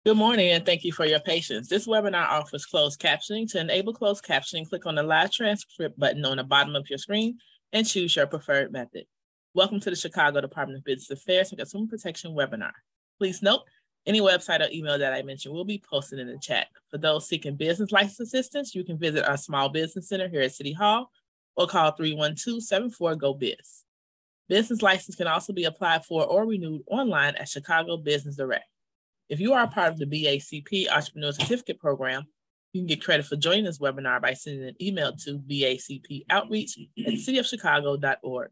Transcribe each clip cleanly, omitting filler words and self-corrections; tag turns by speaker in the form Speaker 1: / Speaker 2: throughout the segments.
Speaker 1: Good morning, and thank you for your patience. This webinar offers closed captioning. To enable closed captioning, click on the live transcript button on the bottom of your screen and choose your preferred method. Welcome to the Chicago Department of Business Affairs and Consumer Protection webinar. Please note, any website or email that I mentioned will be posted in the chat. For those seeking business license assistance, you can visit our Small Business Center here at City Hall or call 312-74-GO-BIZ. Business license can also be applied for or renewed online at Chicago Business Direct. If you are a part of the BACP Entrepreneur Certificate Program, you can get credit for joining this webinar by sending an email to bacpoutreach@cityofchicago.org.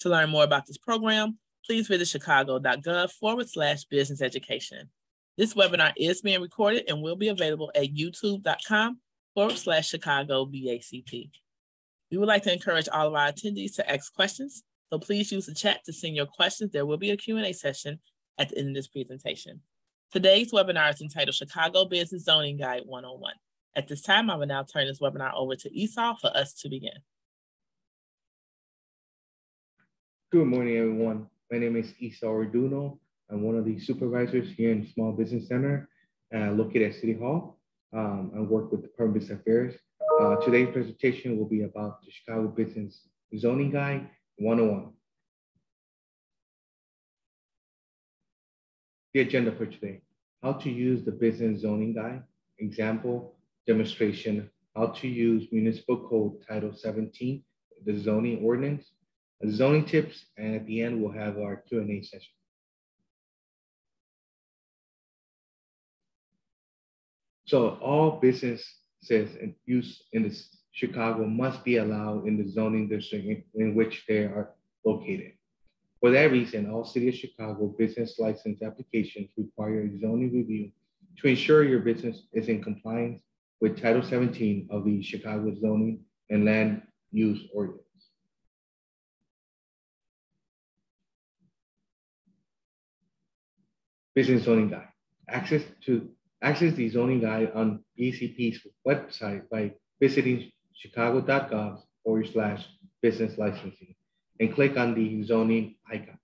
Speaker 1: To learn more about this program, please visit chicago.gov/business education. This webinar is being recorded and will be available at youtube.com/Chicago BACP. We would like to encourage all of our attendees to ask questions, so please use the chat to send your questions. There will be a Q&A session at the end of this presentation. Today's webinar is entitled Chicago Business Zoning Guide 101. At this time, I will now turn this webinar over to Esau for us to begin.
Speaker 2: Good morning, everyone. My name is Esau Arduino. I'm one of the supervisors here in Small Business Center located at City Hall. I work with the Department of Business Affairs. Today's presentation will be about the Chicago Business Zoning Guide 101. The agenda for today: how to use the Business Zoning Guide, example, demonstration, how to use Municipal Code Title 17, the zoning ordinance, zoning tips, and at the end, we'll have our Q&A session. So all businesses in use in the Chicago must be allowed in the zoning district in which they are located. For that reason, all City of Chicago business license applications require a zoning review to ensure your business is in compliance with Title 17 of the Chicago Zoning and Land Use Ordinance. Business Zoning Guide. Access the zoning guide on BACP's website by visiting chicago.gov/business licensing and click on the zoning icon.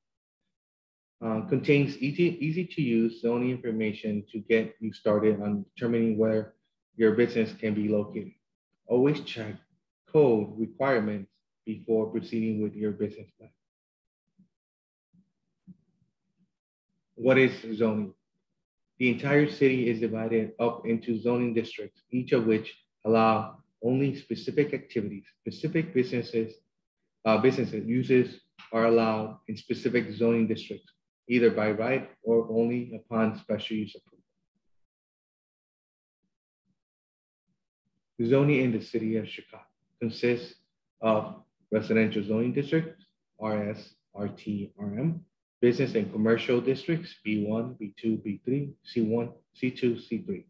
Speaker 2: Contains easy to use zoning information to get you started on determining where your business can be located. Always check code requirements before proceeding with your business plan. What is zoning? The entire city is divided up into zoning districts, each of which allow only specific activities. Specific businesses uses are allowed in specific zoning districts, either by right or only upon special use approval. Zoning in the City of Chicago consists of residential zoning districts, RS, RT, RM, business and commercial districts, B1, B2, B3, C1, C2, C3,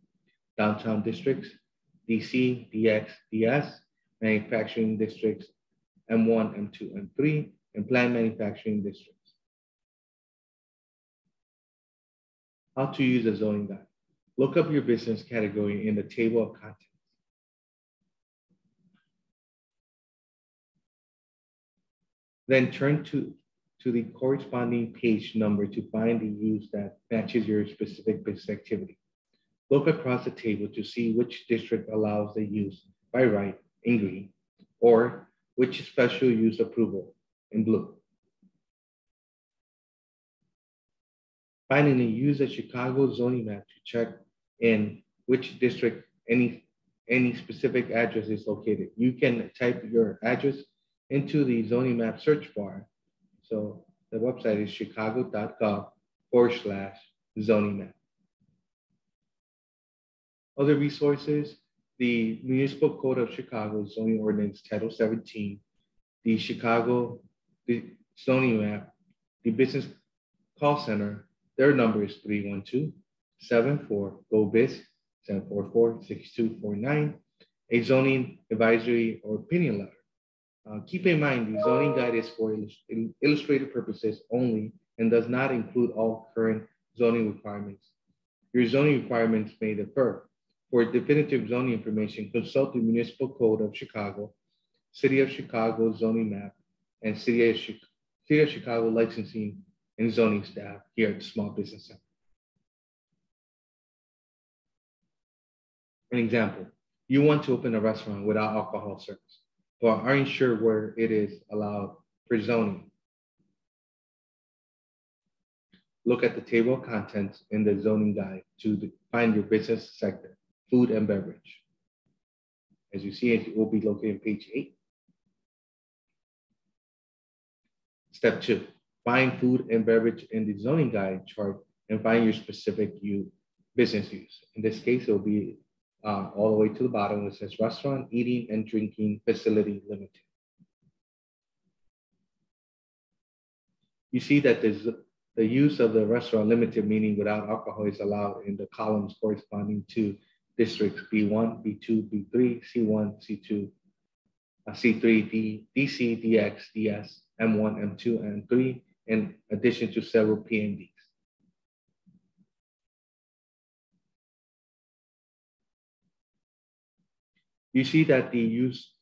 Speaker 2: downtown districts, DC, DX, DS, manufacturing districts, M1, M2, M3, and planned manufacturing districts. How to use a zoning guide. Look up your business category in the table of contents. Then turn to the corresponding page number to find the use that matches your specific business activity. Look across the table to see which district allows the use by right in green, or which special use approval in blue. Finally, use a Chicago zoning map to check in which district any specific address is located. You can type your address into the zoning map search bar. So the website is chicago.gov/zoning map. Other resources: the Municipal Code of Chicago Zoning Ordinance Title 17, the Chicago zoning map, the Business Call Center. Their number is 312-74-GO-BIZ, 744-6249, a zoning advisory or opinion letter. Keep in mind, the zoning guide is for illustrative purposes only and does not include all current zoning requirements. Your zoning requirements may differ. For definitive zoning information, consult the Municipal Code of Chicago, City of Chicago zoning map, and City of Chicago licensing and zoning staff here at the Small Business Center. An example, you want to open a restaurant without alcohol service, but aren't sure where it is allowed for zoning. Look at the table of contents in the zoning guide to find your business sector, food and beverage. As you see, it will be located on page 8. Step 2, find food and beverage in the zoning guide chart and find your specific business use. In this case, it will be all the way to the bottom, which says restaurant, eating and drinking facility limited. You see that the use of the restaurant limited, meaning without alcohol, is allowed in the columns corresponding to districts B1, B2, B3, C1, C2, C3, D, DC, DX, DS, M1, M2, and M3, in addition to several PNDs. You see that the use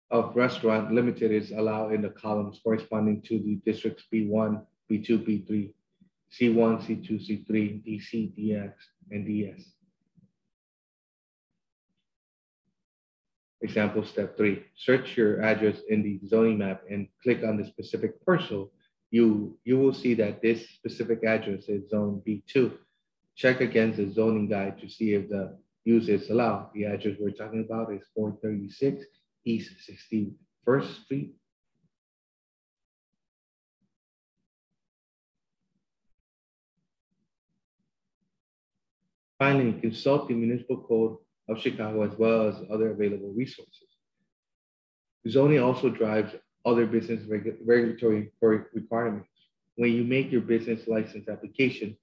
Speaker 2: of restaurant limited is allowed in the columns corresponding to the districts B1, B2, B3, C1, C2, C3, DC, DX, and DS. Example step 3, search your address in the zoning map and click on the specific parcel. You will see that this specific address is zone B2. Check against the zoning guide to see if the use is allowed. The address we're talking about is 436 East 61st Street. Finally, consult the Municipal Code of Chicago as well as other available resources. Zoning also drives other business regulatory requirements. When you make your business license application,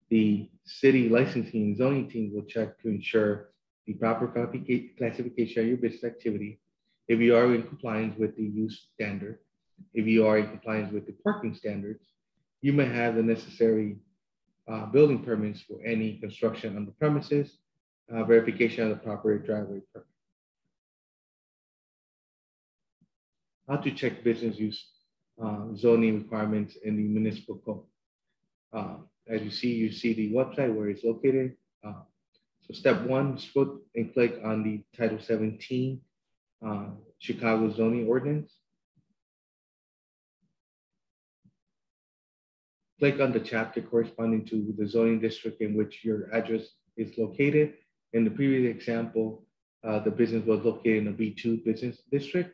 Speaker 2: the city licensing and zoning team will check to ensure the proper classification of your business activity, if you are in compliance with the use standard, if you are in compliance with the parking standards, you may have the necessary building permits for any construction on the premises, verification of the proper driveway permit. How to check business use zoning requirements in the municipal code. As you see the website where it's located. So step 1, scroll and click on the Title 17 Chicago zoning ordinance. Click on the chapter corresponding to the zoning district in which your address is located. In the previous example, the business was located in a B2 business district.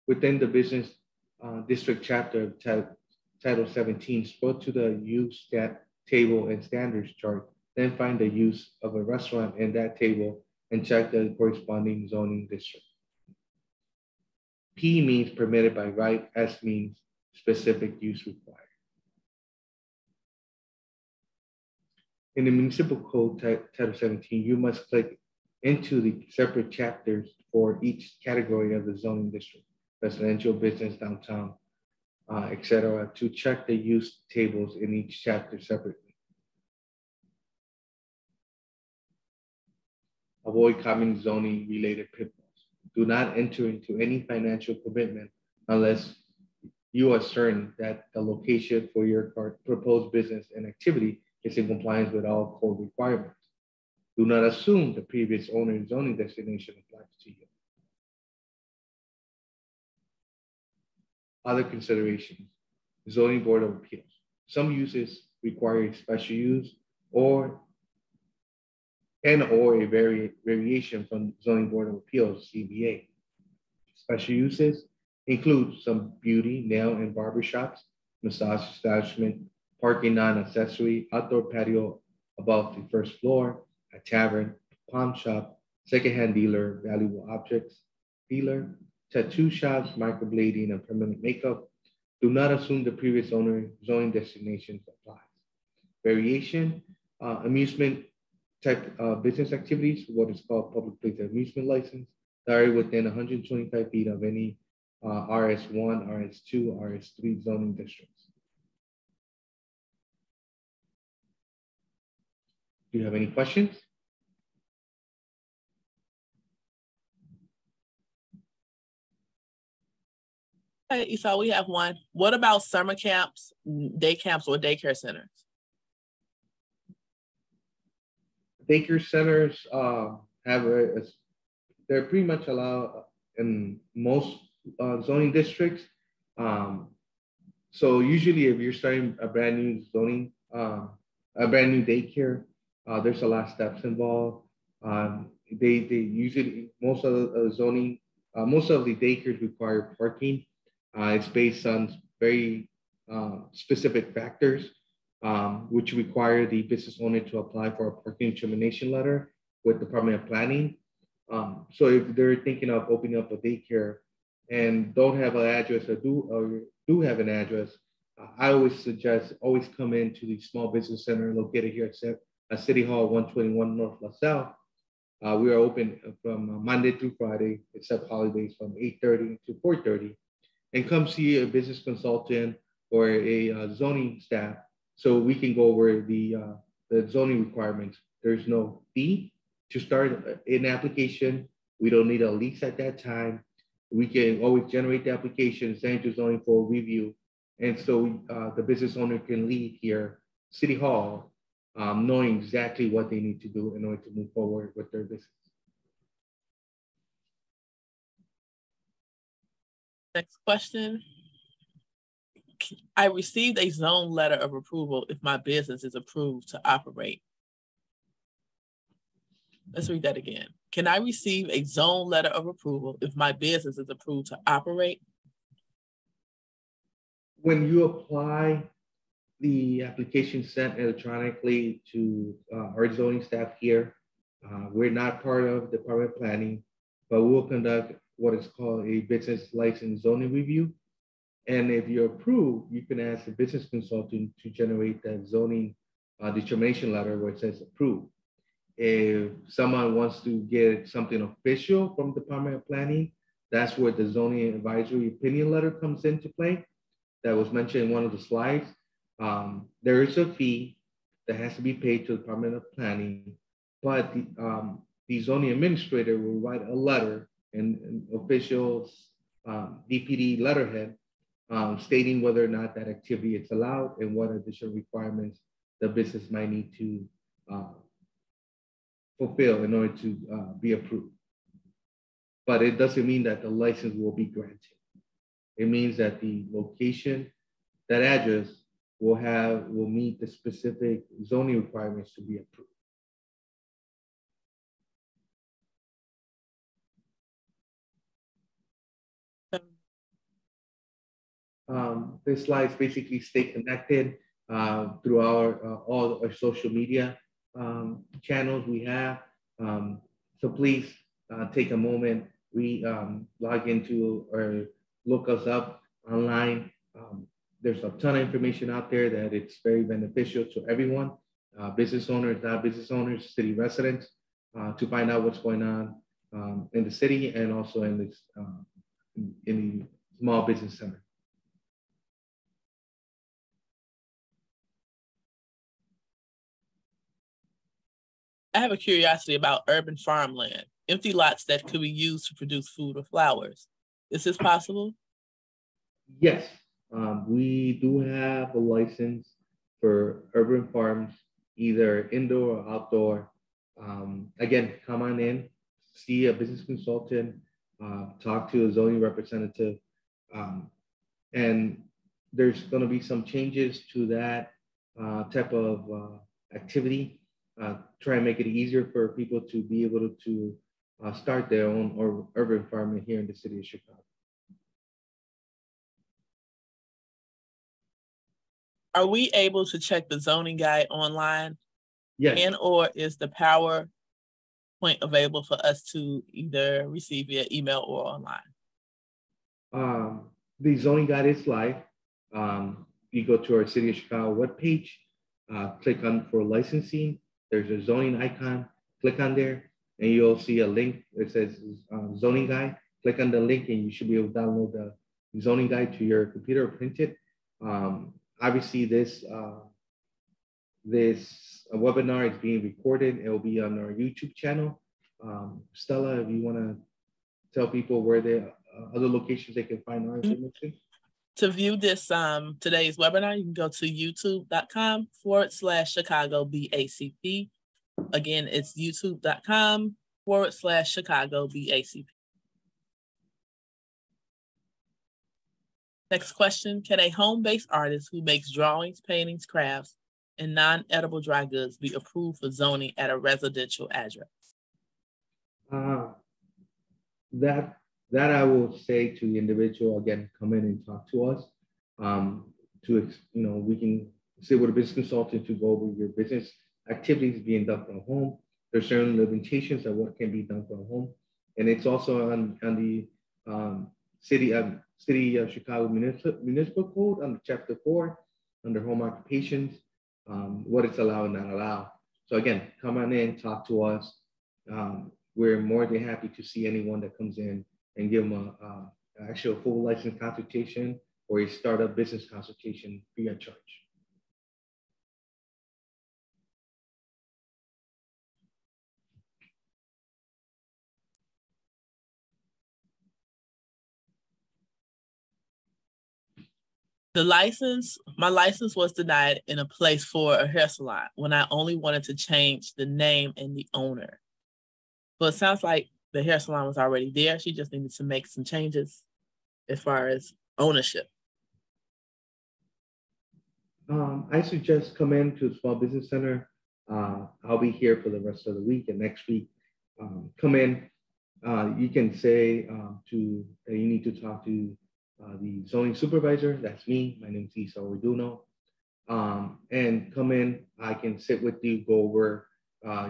Speaker 2: Within the business district chapter of Title 17, scroll to the use table and standards chart, then find the use of a restaurant in that table and check the corresponding zoning district. P means permitted by right, S means specific use required. In the municipal code Title 17, you must click into the separate chapters for each category of the zoning district, residential, business, downtown, etc., to check the use tables in each chapter separately. Avoid common zoning related pitfalls. Do not enter into any financial commitment unless you are certain that the location for your proposed business and activity is in compliance with all code requirements. Do not assume the previous owner's zoning designation applies to you. Other considerations, zoning board of appeals. Some uses require a special use or a variation from zoning board of appeals, ZBA. Special uses include some beauty, nail and barber shops, massage establishment, parking non-accessory, outdoor patio above the first floor, a tavern, pawn shop, secondhand dealer, valuable objects dealer, tattoo shops, microblading, and permanent makeup. Do not assume the previous owner zoning designation applies. Variation, amusement type business activities, what is called public place amusement license, that are within 125 feet of any RS1, RS2, RS3 zoning districts. Do you have any questions?
Speaker 1: Hey, so we have one. What about summer camps, day camps, or daycare centers?
Speaker 2: daycare centers they're pretty much allowed in most zoning districts. So usually if you're starting a brand new zoning, a brand new daycare, there's a lot of steps involved. They usually, most of the zoning, most of the daycares require parking. It's based on very specific factors, which require the business owner to apply for a parking determination letter with the Department of Planning. So if they're thinking of opening up a daycare and don't have an address or do have an address, I always suggest always come into the small business center located here at City Hall 121 North LaSalle. We are open from Monday through Friday, except holidays, from 8:30 to 4:30. And come see a business consultant or a zoning staff so we can go over the zoning requirements. There's no fee to start an application. We don't need a lease at that time. We can always generate the application, send it to zoning for review. And so the business owner can leave here, City Hall, knowing exactly what they need to do in order to move forward with their business.
Speaker 1: Next question. I received a zone letter of approval if my business is approved to operate. Let's read that again. Can I receive a zone letter of approval if my business is approved to operate?
Speaker 2: When you apply, the application sent electronically to our zoning staff here. We're not part of the Department of Planning, but we'll conduct what is called a business license zoning review. And if you're approved, you can ask the business consultant to generate that zoning determination letter where it says approved. If someone wants to get something official from the Department of Planning, that's where the zoning advisory opinion letter comes into play. That was mentioned in one of the slides. There is a fee that has to be paid to the Department of Planning, but the zoning administrator will write a letter and official DPD letterhead stating whether or not that activity is allowed and what additional requirements the business might need to fulfill in order to be approved. But it doesn't mean that the license will be granted. It means that the location, that address will meet the specific zoning requirements to be approved. This slides basically stay connected through all our social media channels we have. So please take a moment, log into or look us up online. There's a ton of information out there that it's very beneficial to everyone, business owners, not business owners, city residents, to find out what's going on in the city and also in the small business center.
Speaker 1: I have a curiosity about urban farmland, empty lots that could be used to produce food or flowers. Is this possible?
Speaker 2: Yes, we do have a license for urban farms, either indoor or outdoor. Again, come on in, see a business consultant, talk to a zoning representative, and there's going to be some changes to that type of activity. Try and make it easier for people to be able to start their own or urban farming here in the city of Chicago.
Speaker 1: Are we able to check the zoning guide online?
Speaker 2: Yes.
Speaker 1: And or is the PowerPoint available for us to either receive via email or online?
Speaker 2: The zoning guide is live. You go to our City of Chicago webpage, click on for licensing. There's a zoning icon, click on there, and you'll see a link that says zoning guide. Click on the link and you should be able to download the zoning guide to your computer or print it. Obviously, this webinar is being recorded. It will be on our YouTube channel. Stella, if you want to tell people where the other locations they can find our information.
Speaker 1: To view this today's webinar, you can go to youtube.com/Chicago BACP. Again, it's youtube.com/Chicago BACP. Next question, can a home-based artist who makes drawings, paintings, crafts, and non-edible dry goods be approved for zoning at a residential address?
Speaker 2: That I will say to the individual, again, come in and talk to us. We can sit with a business consultant to go over your business activities being done from home. There's certain limitations of what can be done from home. And it's also on the City of Chicago Municipal Code under Chapter 4, under home occupations, what it's allowed and not allowed. So again, come on in, talk to us. We're more than happy to see anyone that comes in and give them a actual full license consultation or a startup business consultation free of charge.
Speaker 1: My license was denied in a place for a hair salon when I only wanted to change the name and the owner. But it sounds like the hair salon was already there. She just needed to make some changes as far as ownership.
Speaker 2: I suggest come in to the Small Business Center. I'll be here for the rest of the week, and next week, come in. You can say you need to talk to the zoning supervisor. That's me. My name is Isa Orduno. And come in. I can sit with you, go over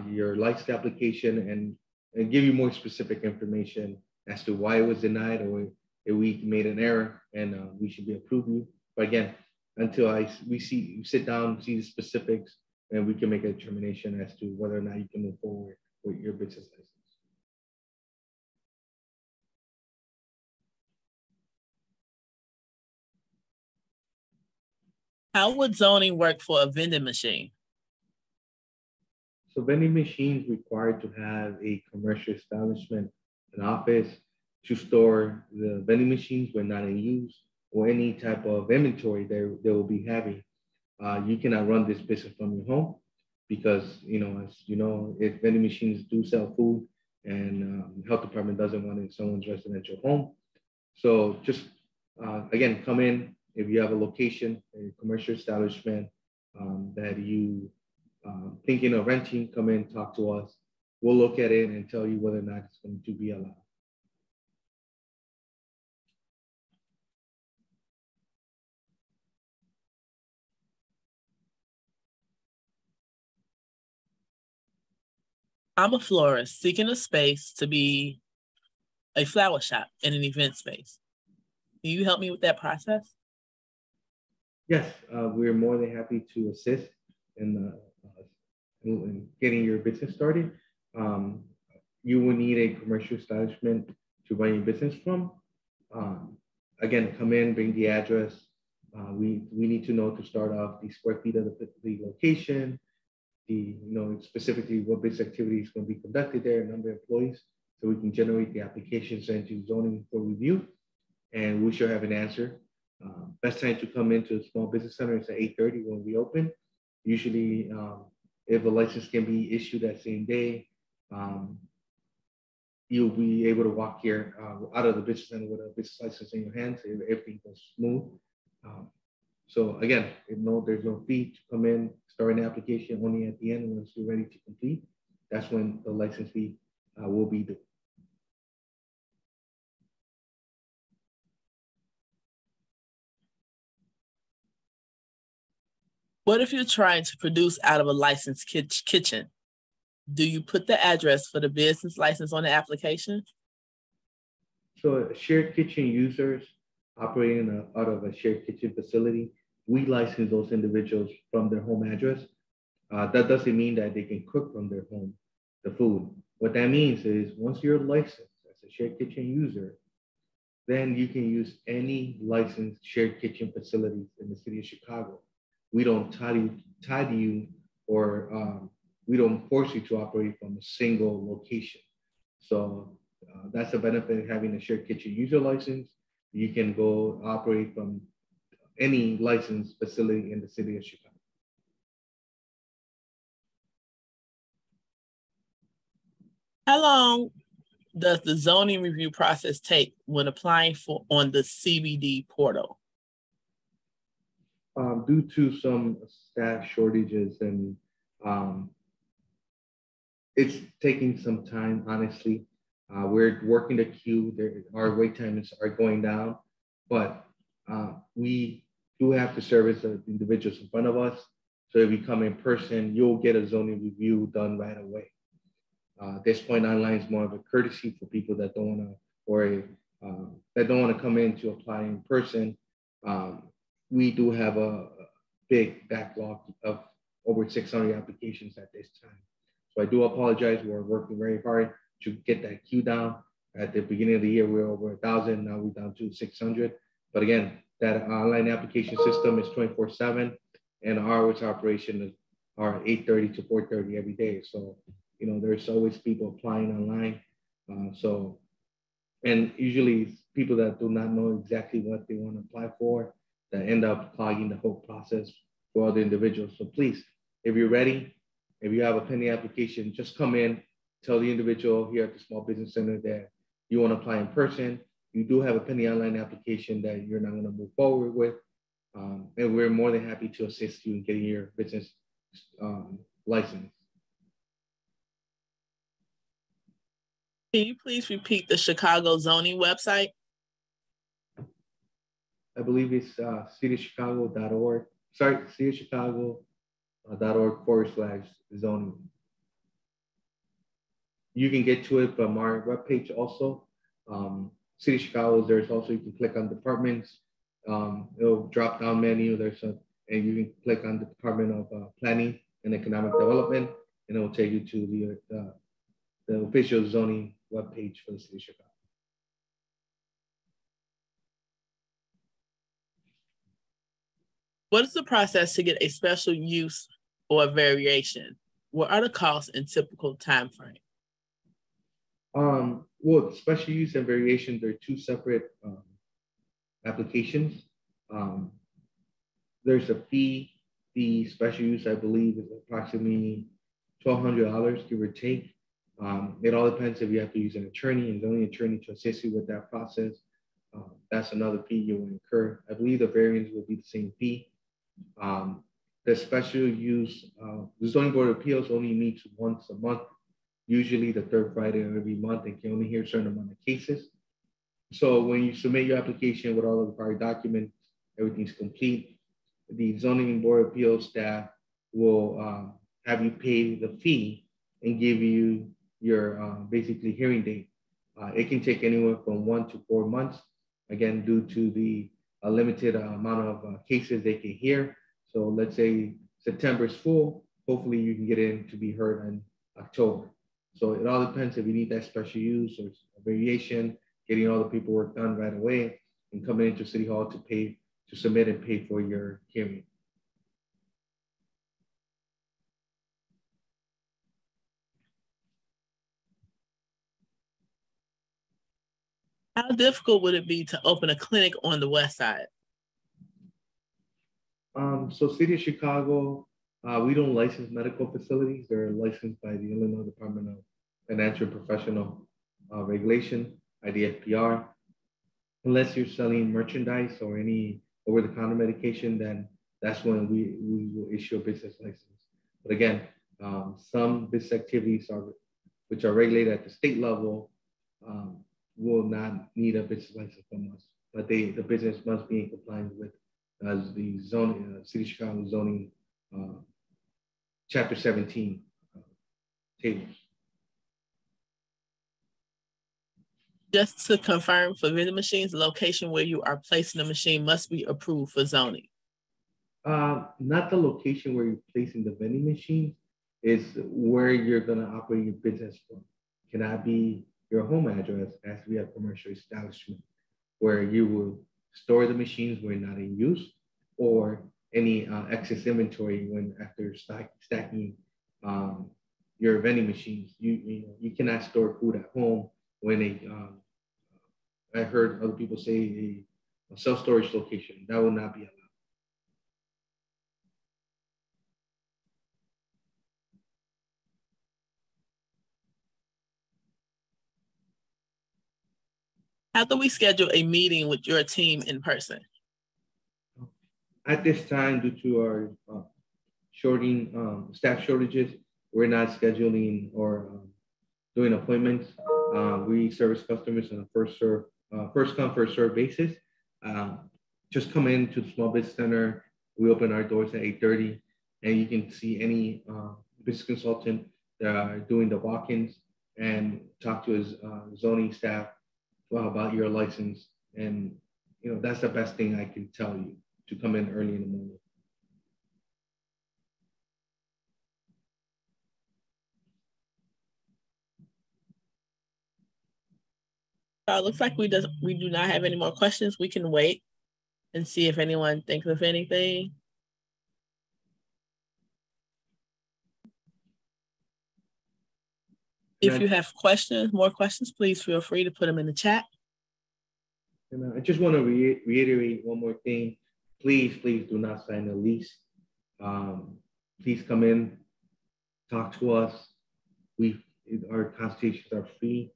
Speaker 2: your license application, and give you more specific information as to why it was denied or if we made an error and we should be approving you. But again, until we sit down, see the specifics, and we can make a determination as to whether or not you can move forward with your business license.
Speaker 1: How would zoning work for a vending machine?
Speaker 2: So vending machines required to have a commercial establishment, an office to store the vending machines when not in use or any type of inventory they will be having. You cannot run this business from your home because, as you know, if vending machines do sell food and health department doesn't want it in someone's residential home. So just, again, come in. If you have a location, a commercial establishment that you thinking of renting, come in, talk to us. We'll look at it and tell you whether or not it's going to be allowed.
Speaker 1: I'm a florist seeking a space to be a flower shop in an event space. Can you help me with that process?
Speaker 2: Yes, we're more than happy to assist in getting your business started. You will need a commercial establishment to run your business from. Again, come in, bring the address. We need to know to start off the square feet of the location, specifically what business activity is going to be conducted there, number of employees, so we can generate the applications into zoning for review, and we should have an answer. Best time to come into the Small Business Center is at 8:30 when we open. Usually, if a license can be issued that same day, you'll be able to walk here out of the business center with a business license in your hands if everything goes smooth. So again, there's no fee to come in, start an application only at the end once you're ready to complete. That's when the license fee will be due.
Speaker 1: What if you're trying to produce out of a licensed kitchen? Do you put the address for the business license on the application?
Speaker 2: So shared kitchen users operating out of a shared kitchen facility, we license those individuals from their home address. That doesn't mean that they can cook from their home the food. What that means is once you're licensed as a shared kitchen user, then you can use any licensed shared kitchen facilities in the city of Chicago. We don't tie you or we don't force you to operate from a single location. So that's the benefit of having a shared kitchen user license. You can go operate from any licensed facility in the city of Chicago.
Speaker 1: How long does the zoning review process take when applying for on the CBD portal?
Speaker 2: Due to some staff shortages and it's taking some time, honestly. We're working the queue. Our wait times are going down, but we do have to service the individuals in front of us. So if you come in person, you'll get a zoning review done right away. This point online is more of a courtesy for people that don't want to, or that don't want to come in to apply in person. We do have a big backlog of over 600 applications at this time. So I do apologize. We're working very hard to get that queue down. At the beginning of the year, we were over 1,000. Now we're down to 600. But again, that online application system is 24/7, and our hours operation are 8:30 to 4:30 every day. So, you know, there's always people applying online. And usually people that do not know exactly what they want to apply for that end up clogging the whole process for other individuals. So please, if you're ready, if you have a pending application, just come in, tell the individual here at the Small Business Center that you want to apply in person. You do have a pending online application that you're not going to move forward with. And we're more than happy to assist you in getting your business license.
Speaker 1: Can you please repeat the Chicago zoning website?
Speaker 2: I believe it's cityofchicago.org. Sorry, cityofchicago.org/zoning. You can get to it from our webpage also. City of Chicago, there's also, you can click on departments. It'll drop down menu. And you can click on the Department of Planning and Economic Development, and it will take you to the official zoning webpage for the City of Chicago.
Speaker 1: What is the process to get a special use or a variation? What are the costs and typical time frame?
Speaker 2: Well, special use and variation, they're two separate applications. There's a fee. The special use, I believe, is approximately $1,200, give or take. It all depends if you have to use an attorney and the only attorney to assist you with that process. That's another fee you will incur. I believe the variance will be the same fee. The special use, the Zoning Board of Appeals only meets once a month, usually the third Friday of every month, and can only hear a certain amount of cases. So when you submit your application with all the required documents, everything's complete, the Zoning Board of Appeals staff will have you pay the fee and give you your basically hearing date. It can take anywhere from 1 to 4 months, again, due to the limited amount of cases they can hear. So let's say September is full, hopefully you can get in to be heard in October. So it all depends if you need that special use or a variation, getting all the paperwork done right away and coming into City Hall to submit and pay for your hearing.
Speaker 1: How difficult would it be to open a clinic on the west side?
Speaker 2: So City of Chicago, we don't license medical facilities. They're licensed by the Illinois Department of Financial and Professional Regulation, IDFPR. Unless you're selling merchandise or any over-the-counter medication, then that's when we will issue a business license. But again, some business activities which are regulated at the state level will not need a business license from us, but the business must be in compliance with as the zoning, City of Chicago zoning Chapter 17 tables.
Speaker 1: Just to confirm, for vending machines, the location where you are placing the machine must be approved for zoning.
Speaker 2: Not the location where you're placing the vending machine, is where you're gonna operate your business from. Cannot be your home address, has to be a commercial establishment where you will store the machines when not in use, or any excess inventory when after stacking your vending machines. You cannot store food at home when I heard other people say a self-storage location, that will not be allowed.
Speaker 1: How do we schedule a meeting with your team in person?
Speaker 2: At this time, due to our staff shortages, we're not scheduling or doing appointments. We service customers on a first come, first serve basis. Just come into the Small Business Center. We open our doors at 8:30, and you can see any business consultant that are doing the walk-ins and talk to his zoning staff about your license. And that's the best thing I can tell you, to come in early in the morning.
Speaker 1: Looks like we do not have any more questions. We can wait and see if anyone thinks of anything. If you have more questions, please feel free to put them in the chat.
Speaker 2: And I just want to reiterate one more thing. Please do not sign a lease. Please come in, talk to us. Our consultations are free.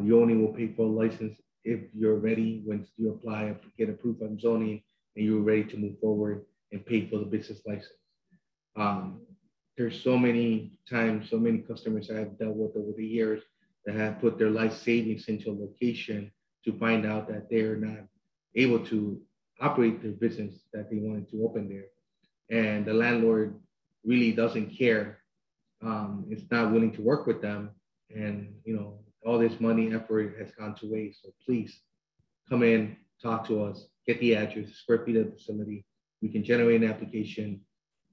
Speaker 2: You only will pay for a license if you're ready, once you apply, get approved on zoning, and you're ready to move forward and pay for the business license. There's so many times, so many customers I have dealt with over the years that have put their life savings into a location to find out that they're not able to operate their business that they wanted to open there. And the landlord really doesn't care. It's not willing to work with them. And, all this money, effort has gone to waste. So please come in, talk to us, get the address, square feet of the facility. We can generate an application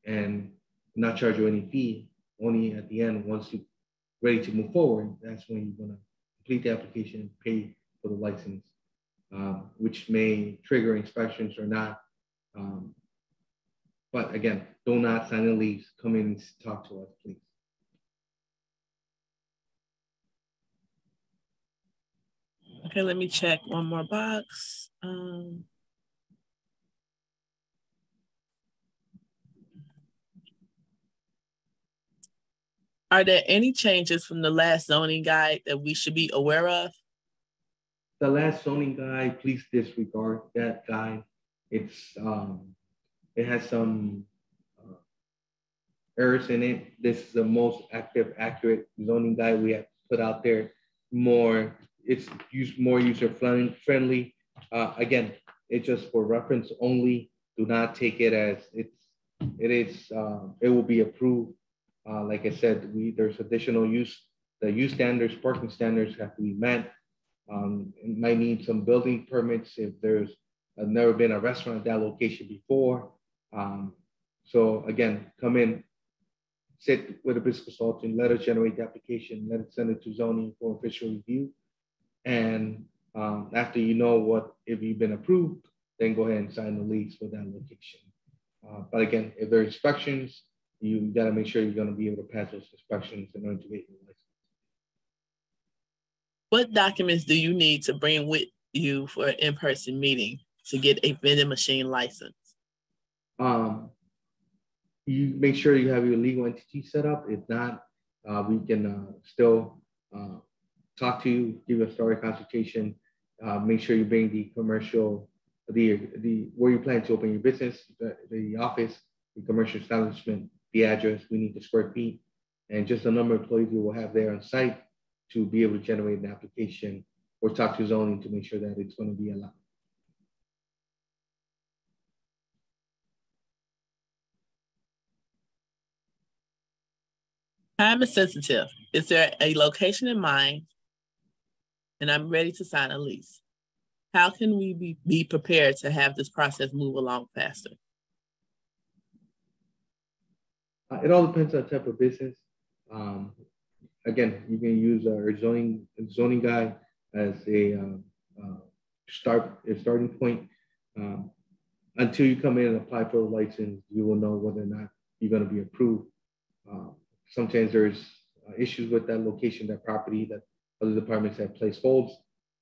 Speaker 2: and not charge you any fee. Only at the end, once you're ready to move forward, that's when you're gonna complete the application and pay for the license, which may trigger inspections or not. But again, do not sign a lease. Come in and talk to us, please.
Speaker 1: Okay, let me check one more box. Are there any changes from the last zoning guide that we should be aware of?
Speaker 2: The last zoning guide, please disregard that guide. It has some errors in it. This is the most accurate zoning guide we have put out there. It's more user friendly. Again, it's just for reference only. Do not take it as it will be approved. Like I said, there's additional use. The use standards, parking standards have to be met. It might need some building permits if there's never been a restaurant at that location before. So again, come in, sit with a business consultant, let us generate the application, let us send it to zoning for official review. And after if you've been approved, then go ahead and sign the lease for that location. But again, if there are inspections, you got to make sure you're going to be able to pass those inspections in order to get your license.
Speaker 1: What documents do you need to bring with you for an in-person meeting to get a vending machine license?
Speaker 2: You make sure you have your legal entity set up. If not, we can still talk to you, give you a story consultation. Make sure you bring the commercial, where you plan to open your business, the office, the commercial establishment, the address. We need the square feet, and just the number of employees we will have there on site to be able to generate an application or talk to zoning to make sure that it's going to be allowed.
Speaker 1: Time is sensitive. Is there a location in mind and I'm ready to sign a lease? How can we be prepared to have this process move along faster?
Speaker 2: It all depends on the type of business. Again, you can use our zoning guide as a starting point. Until you come in and apply for a license, you will know whether or not you're going to be approved. Sometimes there's issues with that location, that property, that other departments have placed holds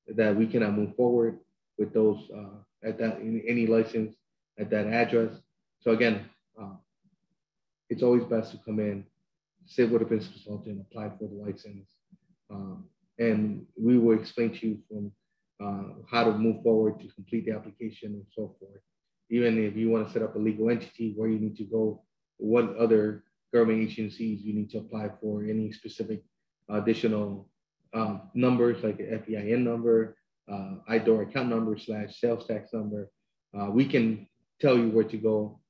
Speaker 2: that we cannot move forward with those any license at that address. So again, it's always best to come in, sit with a business consultant, apply for the license, and we will explain to you from how to move forward to complete the application and so forth. Even if you want to set up a legal entity, where you need to go, what other government agencies you need to apply for, any specific additional numbers like an FEIN number, IDOR account number / sales tax number. We can tell you where to go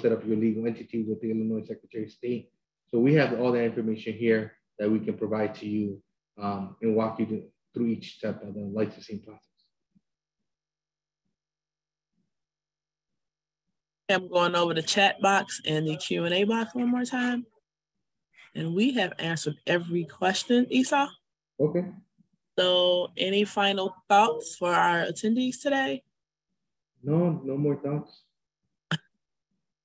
Speaker 2: set up your legal entity with the Illinois Secretary of State. So we have all that information here that we can provide to you and walk you through each step of the licensing process.
Speaker 1: I'm going over the chat box and the Q&A box one more time. And we have answered every question, Esau.
Speaker 2: Okay.
Speaker 1: So any final thoughts for our attendees today?
Speaker 2: No more thoughts.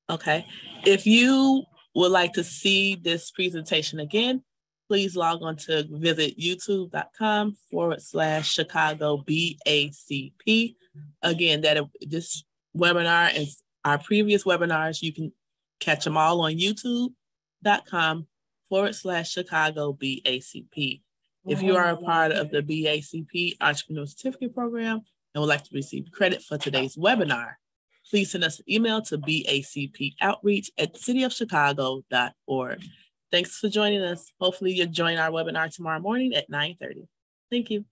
Speaker 1: Okay. If you would like to see this presentation again, please log on to visit youtube.com/Chicago BACP. Again, this webinar and our previous webinars, you can catch them all on youtube.com/Chicago BACP. If you are a part of the BACP Entrepreneur Certificate Program and would like to receive credit for today's webinar, please send us an email to bacpoutreach@cityofchicago.org. Thanks for joining us. Hopefully you'll join our webinar tomorrow morning at 9:30. Thank you.